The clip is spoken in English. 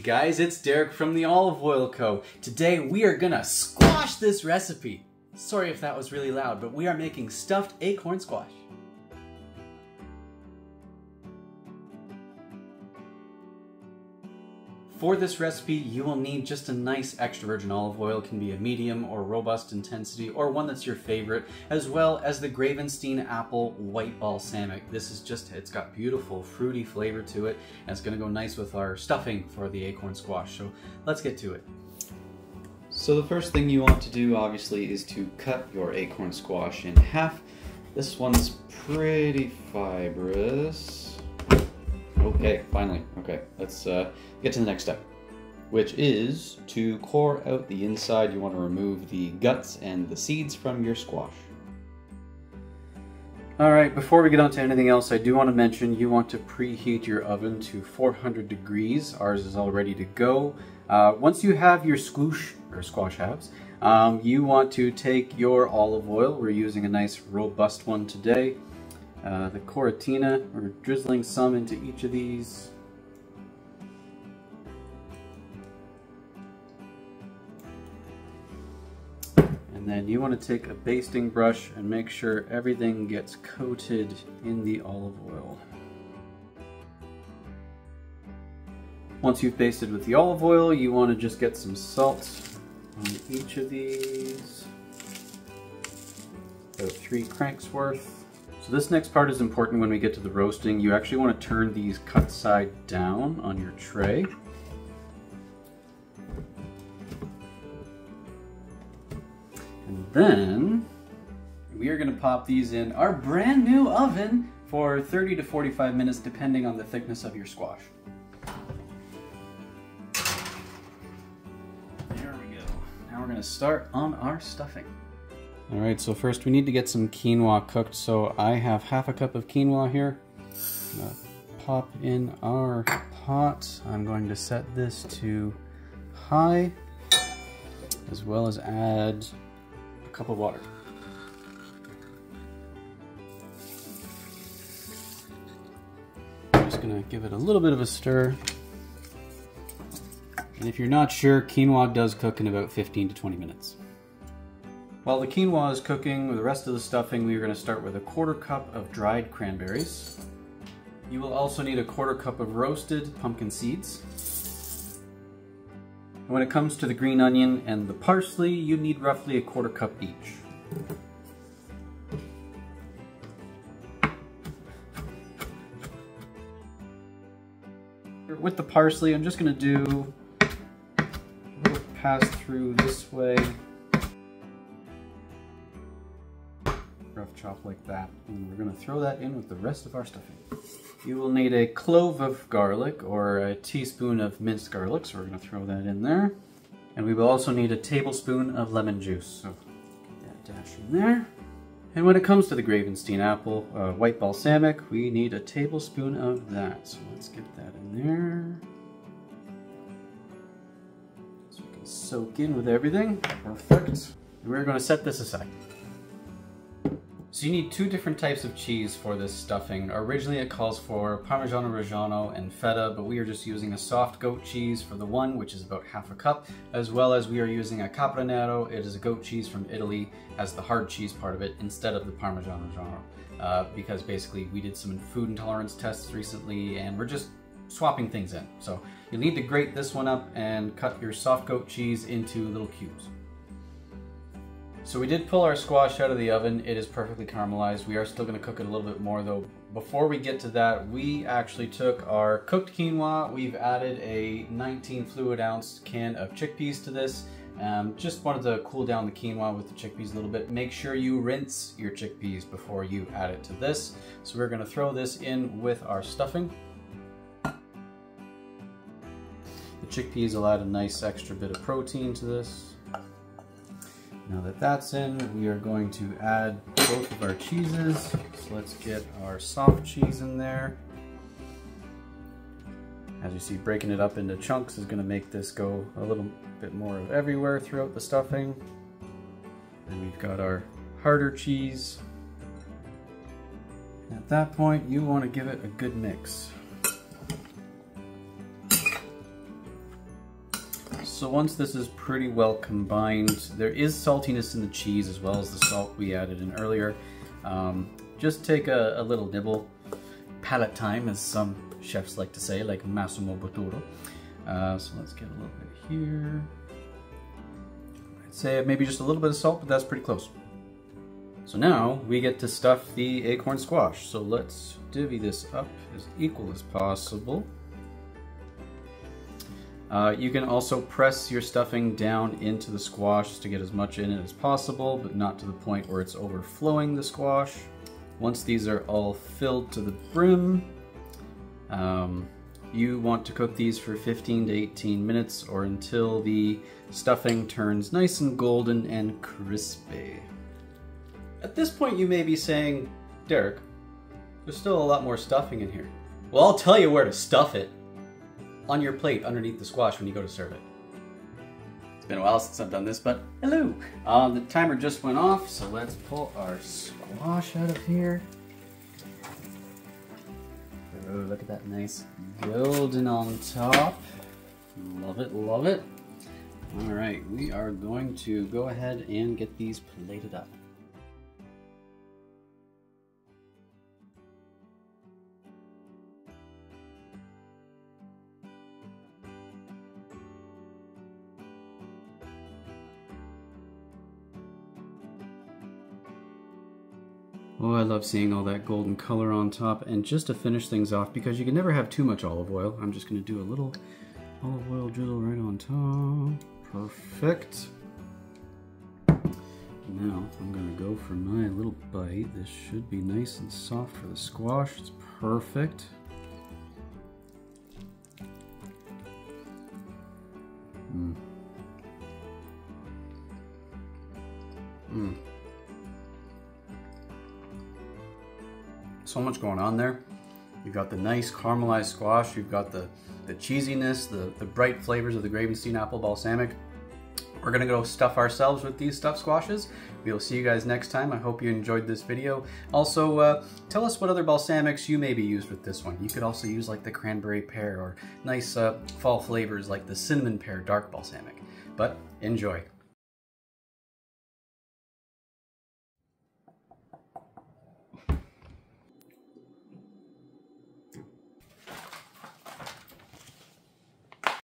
Hey guys, it's Derek from the Olive Oil Co. Today we are gonna squash this recipe. Sorry if that was really loud, but we are making stuffed acorn squash. For this recipe, you will need just a nice extra virgin olive oil. It can be a medium or robust intensity, or one that's your favorite, as well as the Gravenstein apple white balsamic. This is just, it's got beautiful fruity flavor to it, and it's gonna go nice with our stuffing for the acorn squash. So let's get to it. So the first thing you want to do, obviously, is to cut your acorn squash in half. This one's pretty fibrous. Okay, finally. Okay, let's get to the next step, which is to core out the inside. You want to remove the guts and the seeds from your squash. Alright, before we get on to anything else, I do want to mention you want to preheat your oven to 400 degrees. Ours is all ready to go. Once you have your squash halves, you want to take your olive oil. We're using a nice robust one today. The Coratina, we're drizzling some into each of these. And then you want to take a basting brush and make sure everything gets coated in the olive oil. Once you've basted with the olive oil, you want to just get some salt on each of these. About 3 cranks worth. So this next part is important when we get to the roasting. You actually want to turn these cut side down on your tray. And then we are going to pop these in our brand new oven for 30 to 45 minutes depending on the thickness of your squash. There we go. Now we're going to start on our stuffing. Alright, so first we need to get some quinoa cooked, so I have half a cup of quinoa here. Pop in our pot. I'm going to set this to high, as well as add a cup of water. I'm just going to give it a little bit of a stir. And if you're not sure, quinoa does cook in about 15 to 20 minutes. While the quinoa is cooking with the rest of the stuffing, we are going to start with a 1/4 cup of dried cranberries. You will also need a 1/4 cup of roasted pumpkin seeds. And when it comes to the green onion and the parsley, you need roughly a 1/4 cup each. With the parsley, I'm just going to do a little pass through this way. Rough chop like that, and we're going to throw that in with the rest of our stuffing. You will need a clove of garlic or a teaspoon of minced garlic, so we're going to throw that in there. And we will also need a tablespoon of lemon juice, so get that dash in there. And when it comes to the Gravenstein apple white balsamic, we need a tablespoon of that, so let's get that in there. So we can soak in with everything. Perfect. And we're going to set this aside. So you need 2 different types of cheese for this stuffing. Originally it calls for Parmigiano Reggiano and feta, but we are just using a soft goat cheese for the one, which is about half a cup, as well as we are using a Capranero. It is a goat cheese from Italy, has the hard cheese part of it instead of the Parmigiano Reggiano, because basically we did some food intolerance tests recently and we're just swapping things in. So you'll need to grate this one up and cut your soft goat cheese into little cubes. So we did pull our squash out of the oven. It is perfectly caramelized. We are still going to cook it a little bit more though. Before we get to that, we actually took our cooked quinoa. We've added a 19 fluid ounce can of chickpeas to this. Just wanted to cool down the quinoa with the chickpeas a little bit. Make sure you rinse your chickpeas before you add it to this. So we're going to throw this in with our stuffing. The chickpeas will add a nice extra bit of protein to this. Now that that's in, we are going to add both of our cheeses. So let's get our soft cheese in there. As you see, breaking it up into chunks is going to make this go a little bit more of everywhere throughout the stuffing. And we've got our harder cheese. At that point, you want to give it a good mix. So once this is pretty well combined, there is saltiness in the cheese as well as the salt we added in earlier. Just take a little nibble, palate time as some chefs like to say, like Massimo Bottura. So let's get a little bit here. I'd say maybe just a little bit of salt, but that's pretty close. So now we get to stuff the acorn squash. So let's divvy this up as equal as possible. You can also press your stuffing down into the squash to get as much in it as possible, but not to the point where it's overflowing the squash. Once these are all filled to the brim, you want to cook these for 15 to 18 minutes or until the stuffing turns nice and golden and crispy. At this point you may be saying, Derek, there's still a lot more stuffing in here. Well, I'll tell you where to stuff it. On your plate underneath the squash when you go to serve it. It's been a while since I've done this, but hello! The timer just went off, so let's pull our squash out of here. Oh, look at that nice golden on top. Love it, love it. Alright, we are going to go ahead and get these plated up. Oh, I love seeing all that golden color on top. And just to finish things off, because you can never have too much olive oil, I'm just going to do a little olive oil drizzle right on top. Perfect. Now I'm going to go for my little bite. This should be nice and soft for the squash. It's perfect. So much going on there. You've got the nice caramelized squash, you've got the cheesiness, the bright flavors of the Gravenstein apple balsamic. We're gonna go stuff ourselves with these stuffed squashes. We'll see you guys next time. I hope you enjoyed this video. Also, tell us what other balsamics you maybe used with this one. You could also use like the cranberry pear or nice fall flavors like the cinnamon pear dark balsamic. But enjoy.